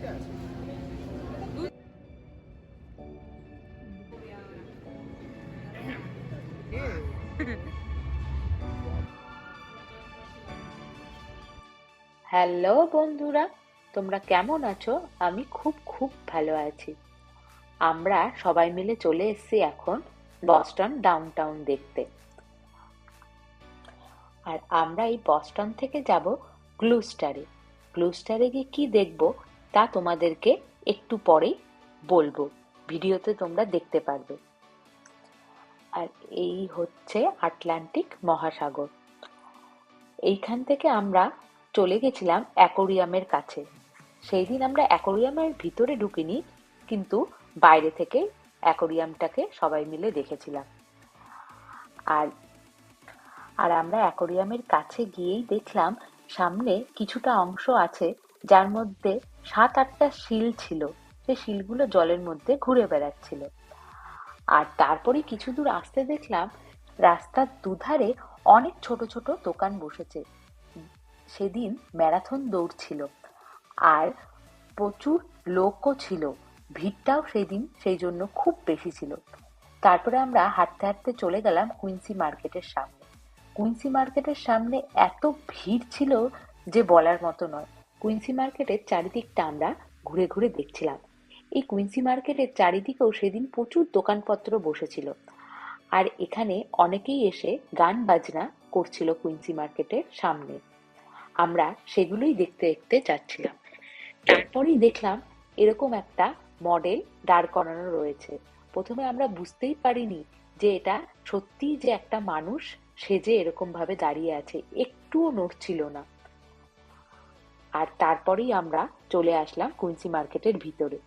Hello বন্ধুরা, তোমরা কেমন আছো? আমি খুব খুব ভালো আছি। আমরা সবাই মিলে চলে এসেছি এখন বস্টন ডাউনটাউন দেখতে। আর আমরা এই বস্টন থেকে যাব গ্লুস্টারে। গ্লুস্টারে গিয়ে কি দেখব তা তোমাদেরকে একটু পরেই বলবো, ভিডিওতে তোমরা দেখতে পারবে। আর এই হচ্ছে আটলান্টিক মহাসাগর। এইখান থেকে আমরা চলে গেছিলাম অ্যাকোরিয়ামের কাছে। সেই দিন আমরা অ্যাকোরিয়ামের ভিতরে ঢুকিনি, কিন্তু বাইরে থেকে অ্যাকোরিয়ামটাকে সবাই মিলে দেখেছিলাম। আর আর আমরা অ্যাকোরিয়ামের কাছে গিয়েই দেখলাম সামনে কিছুটা অংশ আছে যার মধ্যে 7-8টা শিল ছিল। সেই শিলগুলো জলের মধ্যে ঘুরে বেড়াচ্ছিল। আর তারপরে কিছু দূর আসতে দেখলাম রাস্তার দুধারে অনেক ছোট ছোট দোকান বসেছে। সেদিন ম্যারাথন দৌড় ছিল, আর প্রচুর লোকও ছিল। ভিড়টাও সেদিন সেই জন্য খুব বেশি ছিল। তারপরে আমরা হাঁটতে হাঁটতে চলে গেলাম কুইন্সি মার্কেটের সামনে। কুইন্সি মার্কেটের সামনে এত ভিড় ছিল যে বলার মতো নয়। কুইন্সি মার্কেটের চারিদিকটা আমরা ঘুরে ঘুরে দেখছিলাম। এই কুইন্সি মার্কেটের চারিদিকেও সেদিন প্রচুর দোকানপত্র বসেছিল। আর এখানে অনেকেই এসে গান বাজনা করছিল কুইন্সি মার্কেটের সামনে। আমরা সেগুলোই দেখতে দেখতে যাচ্ছিলাম। তারপরেই দেখলাম এরকম একটা মডেল দাঁড় করানো রয়েছে। প্রথমে আমরা বুঝতেই পারিনি যে এটা সত্যিই যে একটা মানুষ সেজে এরকম ভাবে দাঁড়িয়ে আছে, একটুও নড়ছিল না। আর তারপরেই আমরা চলে আসলাম কুইন্সি মার্কেটের ভিতরে।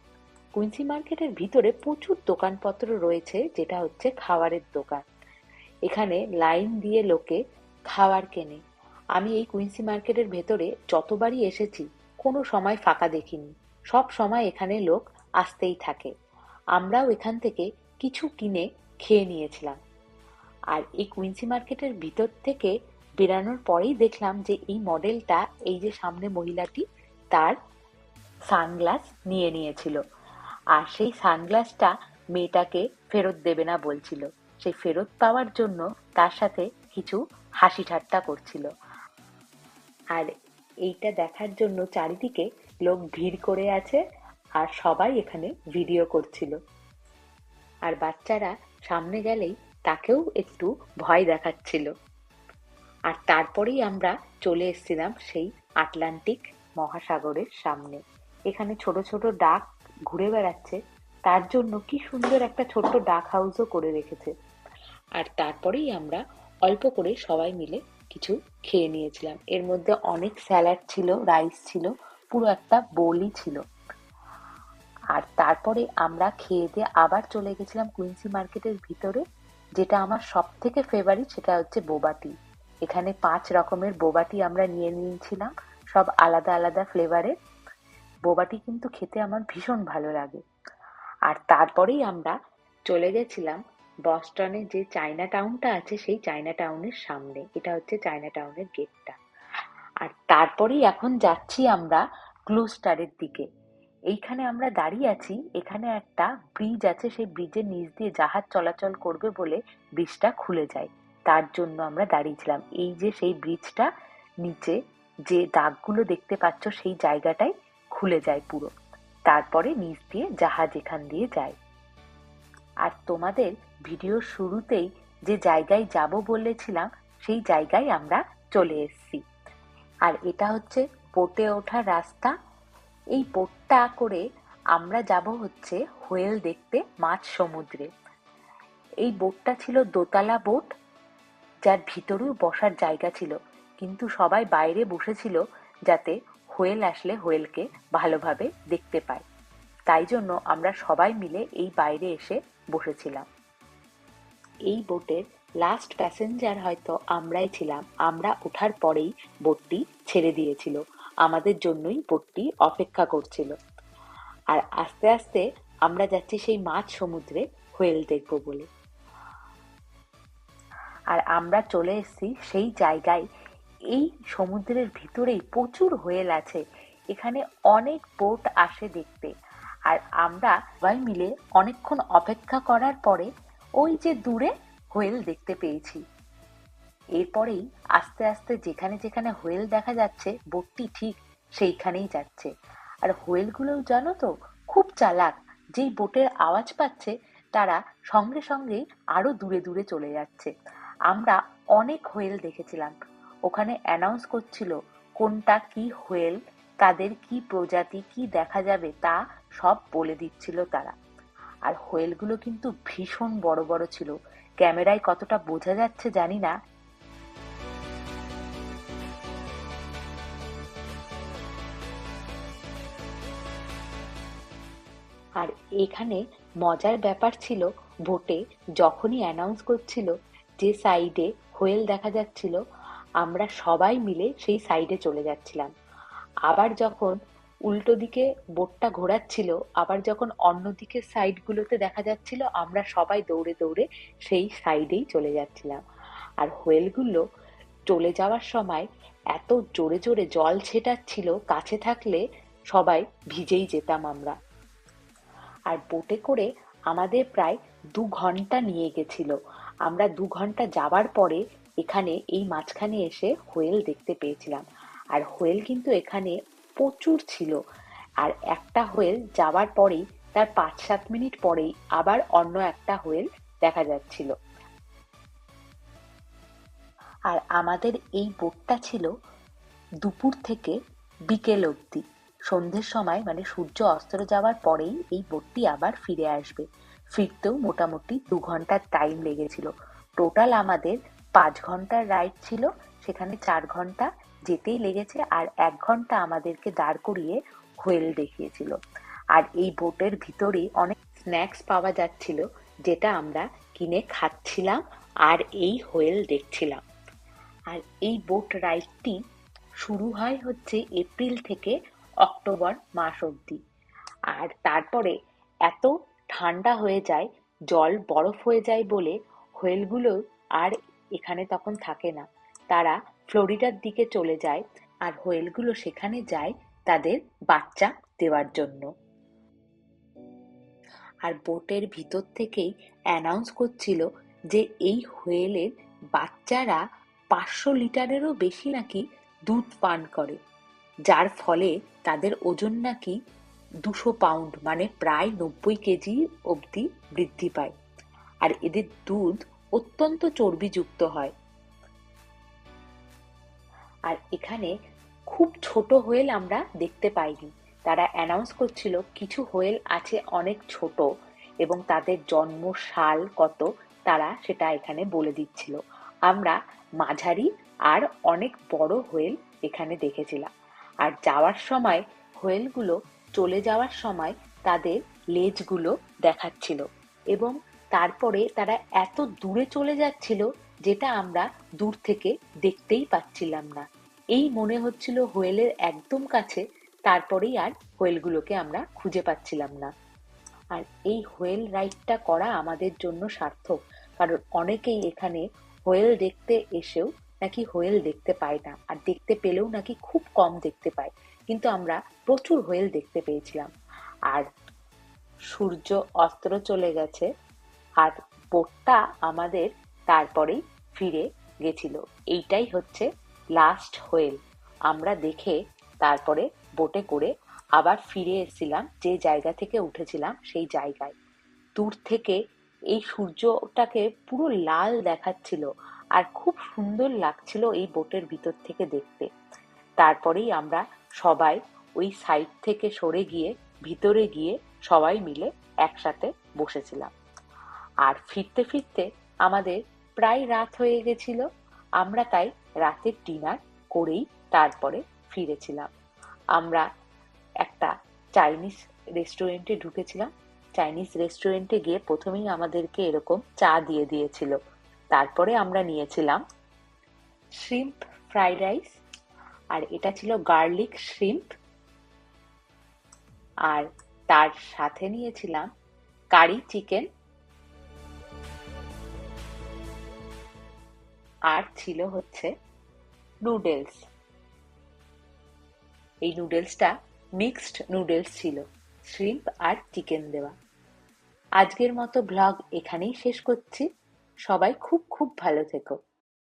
কুইন্সি মার্কেটের ভিতরে প্রচুর দোকানপত্র রয়েছে, যেটা হচ্ছে খাবারের দোকান। এখানে লাইন দিয়ে লোকে খাবার কেনে। আমি এই কুইন্সি মার্কেটের ভেতরে যতবারই এসেছি কোনো সময় ফাঁকা দেখিনি। সব সময় এখানে লোক আসতেই থাকে। আমরাও এখান থেকে কিছু কিনে খেয়ে নিয়েছিলাম। আর এই কুইন্সি মার্কেটের ভিতর থেকে বেরানোর পরেই দেখলাম যে এই মডেলটা, এই যে সামনে মহিলাটি, তার সানগ্লাস নিয়ে নিয়েছিল। আর সেই সানগ্লাসটা মেয়েটাকে ফেরত দেবে না বলছিল। সেই ফেরত পাওয়ার জন্য তার সাথে কিছু হাসি ঠাট্টা করছিল। আর এইটা দেখার জন্য চারিদিকে লোক ভিড় করে আছে, আর সবাই এখানে ভিডিও করছিল। আর বাচ্চারা সামনে গেলেই তাকেও একটু ভয় দেখাচ্ছিল। আর তারপরেই আমরা চলে এসেছিলাম সেই আটলান্টিক মহাসাগরের সামনে। এখানে ছোট ছোট ডাক ঘুরে বেড়াচ্ছে, তার জন্য কি সুন্দর একটা ছোট্ট ডাক হাউসও করে রেখেছে। আর তারপরেই আমরা অল্প করে সবাই মিলে কিছু খেয়ে নিয়েছিলাম। এর মধ্যে অনেক স্যালাড ছিল, রাইস ছিল, পুরো একটা বোলই ছিল। আর তারপরে আমরা খেয়ে দিয়ে আবার চলে গেছিলাম কুইন্সি মার্কেটের ভিতরে। যেটা আমার সব থেকে ফেভারিট সেটা হচ্ছে বোবাটি। এখানে 5 রকমের বোবাটি আমরা নিয়ে নিয়েছিলাম, সব আলাদা আলাদা ফ্লেভারের। বোবাটি কিন্তু খেতে আমার ভীষণ ভালো লাগে। আর তারপরেই আমরা চলে গেছিলাম বস্টনে যে চায়না টাউনটা আছে সেই চায়না টাউনের সামনে। এটা হচ্ছে চায়না টাউনের গেটটা। আর তারপরেই এখন যাচ্ছি আমরা ক্লুস্টারের দিকে। এইখানে আমরা দাঁড়িয়ে আছি, এখানে একটা ব্রিজ আছে, সেই ব্রিজের নিচ দিয়ে জাহাজ চলাচল করবে বলে ব্রিজটা খুলে যায়। তার জন্য আমরা দাঁড়িয়েছিলাম। এই যে সেই ব্রিজটা, নিচে যে দাগগুলো দেখতে পাচ্ছ সেই জায়গাটাই খুলে যায় পুরো। তারপরে নিচ দিয়ে জাহাজ এখান দিয়ে যায়। আর তোমাদের ভিডিওর শুরুতেই যে জায়গায় যাব বলেছিলাম সেই জায়গায় আমরা চলে এসেছি। আর এটা হচ্ছে বোটে ওঠার রাস্তা। এই বোটটা করে আমরা যাব হচ্ছে হোয়েল দেখতে মাঝ সমুদ্রে। এই বোটটা ছিল দোতলা বোট, যার ভিতরেও বসার জায়গা ছিল, কিন্তু সবাই বাইরে বসেছিল যাতে হোয়েল আসলে হোয়েলকে ভালোভাবে দেখতে পায়। তাই জন্য আমরা সবাই মিলে এই বাইরে এসে বসেছিলাম। এই বোটের লাস্ট প্যাসেঞ্জার হয়তো আমরাই ছিলাম। আমরা ওঠার পরেই বোটটি ছেড়ে দিয়েছিল, আমাদের জন্যই বোটটি অপেক্ষা করছিল। আর আস্তে আস্তে আমরা যাচ্ছি সেই মাঝ সমুদ্রে হোয়েল দেখবো বলে। আর আমরা চলে এসেছি সেই জায়গায়। এই সমুদ্রের ভিতরেই প্রচুর হোয়েল আছে। এখানে অনেক বোট আসে দেখতে। আর আমরা সবাই মিলে অনেকক্ষণ অপেক্ষা করার পরে ওই যে দূরে হোয়েল দেখতে পেয়েছি। এরপরেই আস্তে আস্তে যেখানে যেখানে হোয়েল দেখা যাচ্ছে বোটটি ঠিক সেইখানেই যাচ্ছে। আর হোয়েলগুলোও জানো তো খুব চালাক, যেই বোটের আওয়াজ পাচ্ছে তারা সঙ্গে সঙ্গেই আরো দূরে দূরে চলে যাচ্ছে। আমরা অনেক হোয়েল দেখেছিলাম। ওখানে অ্যানাউন্স করছিল কোনটা কি হোয়েল, তাদের কি প্রজাতি, কি দেখা যাবে তা সব বলে দিচ্ছিল তারা। আর হোয়েলগুলো কিন্তু ভীষণ বড় বড় ছিল, ক্যামেরায় কতটা বোঝা যাচ্ছে জানি না। আর এখানে মজার ব্যাপার ছিল, ভোটে যখনই অ্যানাউন্স করছিল যে সাইডে হোয়েল দেখা যাচ্ছিল, আমরা সবাই মিলে সেই সাইডে চলে যাচ্ছিলাম। আবার যখন উল্টো দিকে বোটটা ঘোরাচ্ছিল, আবার যখন অন্য দিকের সাইডগুলোতে দেখা যাচ্ছিল, আমরা সবাই দৌড়ে দৌড়ে সেই সাইডেই চলে যাচ্ছিলাম। আর হোয়েলগুলো চলে যাওয়ার সময় এত জোরে জোরে জল ছেটাচ্ছিল, কাছে থাকলে সবাই ভিজেই যেতাম আমরা। আর বোটে করে আমাদের প্রায় 2 ঘন্টা নিয়ে গেছিল। আমরা 2 ঘন্টা যাবার পরে এখানে এই মাঝখানে এসে হোয়েল দেখতে পেয়েছিলাম। আর হোয়েল কিন্তু এখানে প্রচুর ছিল। আর একটা হোয়েল যাবার পরেই তার 5-7 মিনিট পরেই আবার অন্য একটা হোয়েল দেখা যাচ্ছিল। আর আমাদের এই বোটটা ছিল দুপুর থেকে বিকেল অবধি। সন্ধ্যের সময় মানে সূর্য অস্ত যাওয়ার পরেই এই বোটটি আবার ফিরে আসবে। ফিরতেও মোটামুটি 2 ঘন্টার টাইম লেগেছিল। টোটাল আমাদের 5 ঘন্টার রাইড ছিল, সেখানে 4 ঘন্টা যেতেই লেগেছে, আর 1 ঘন্টা আমাদেরকে দাঁড় করিয়ে হোয়েল দেখিয়েছিল। আর এই বোটের ভিতরেই অনেক স্ন্যাক্স পাওয়া যাচ্ছিল, যেটা আমরা কিনে খাচ্ছিলাম আর এই হোয়েল দেখছিলাম। আর এই বোট রাইডটি শুরু হয় হচ্ছে এপ্রিল থেকে অক্টোবর মাস অবধি। আর তারপরে এত ঠান্ডা হয়ে যায়, জল বরফ হয়ে যায় বলে হোয়েলগুলো আর এখানে তখন থাকে না, তারা ফ্লোরিডার দিকে চলে যায়। আর হোয়েলগুলো সেখানে যায় তাদের বাচ্চা দেওয়ার জন্য। আর বোটের ভিতর থেকেই অ্যানাউন্স করছিল যে এই হোয়েলের বাচ্চারা 500 লিটারেরও বেশি নাকি দুধ পান করে, যার ফলে তাদের ওজন নাকি 200 পাউন্ড মানে প্রায় 90 কেজি অবধি বৃদ্ধি পায়। আর এদের দুধ অত্যন্ত চর্বিযুক্ত হয়। আর এখানে খুব ছোট হোয়েল আমরা দেখতে পাইনি। তারা অ্যানাউন্স করছিল কিছু হোয়েল আছে অনেক ছোট এবং তাদের জন্ম সাল কত তারা সেটা এখানে বলে দিচ্ছিল। আমরা মাঝারি আর অনেক বড় হোয়েল এখানে দেখেছিলাম। আর যাওয়ার সময় হোয়েলগুলো চলে যাওয়ার সময় তাদের লেজগুলো দেখাচ্ছিল এবং তারপরে তারা এত দূরে চলে যাচ্ছিল যেটা আমরা দূর থেকে দেখতেই পাচ্ছিলাম না। এই মনে হচ্ছিল হোয়েলের একদম কাছে, তারপরেই আর হোয়েলগুলোকে আমরা খুঁজে পাচ্ছিলাম না। আর এই হোয়েল রাইডটা করা আমাদের জন্য সার্থক, কারণ অনেকেই এখানে হোয়েল দেখতে এসেও নাকি হোয়েল দেখতে পায় না, আর দেখতে পেলেও নাকি খুব কম দেখতে পায়। কিন্তু আমরা প্রচুর হোয়েল দেখতে পেয়েছিলাম। আর সূর্য অস্ত চলে গেছে আর বোটটা আমাদের তারপরেই ফিরে গেছিল। এইটাই হচ্ছে লাস্ট হোয়েল। আমরা দেখে তারপরে বোটে করে আবার ফিরে এসেছিলাম যে জায়গা থেকে উঠেছিলাম সেই জায়গায়। দূর থেকে এই সূর্যটাকে পুরো লাল দেখাচ্ছিল আর খুব সুন্দর লাগছিল এই বোটের ভিতর থেকে দেখতে। তারপরেই আমরা সবাই ওই সাইড থেকে সরে গিয়ে ভিতরে গিয়ে সবাই মিলে একসাথে বসেছিলাম। আর ফিরতে ফিরতে আমাদের প্রায় রাত হয়ে গেছিল। আমরা তাই রাতের ডিনার করেই তারপরে ফিরেছিলাম। আমরা একটা চাইনিজ রেস্টুরেন্টে ঢুকেছিলাম। চাইনিজ রেস্টুরেন্টে গিয়ে প্রথমেই আমাদেরকে এরকম চা দিয়ে দিয়েছিল। তারপরে আমরা নিয়েছিলাম শ্রিম্প ফ্রাইড রাইস, আর এটা ছিল গার্লিক শ্রিম্প। আর তার সাথে নিয়েছিলাম কারি চিকেন, আর ছিল হচ্ছে নুডলস। এই নুডলসটা মিক্সড নুডলস ছিল, শ্রিম্প আর চিকেন দেওয়া। আজকের মতো ব্লগ এখানেই শেষ করছি। সবাই খুব খুব ভালো থেকো।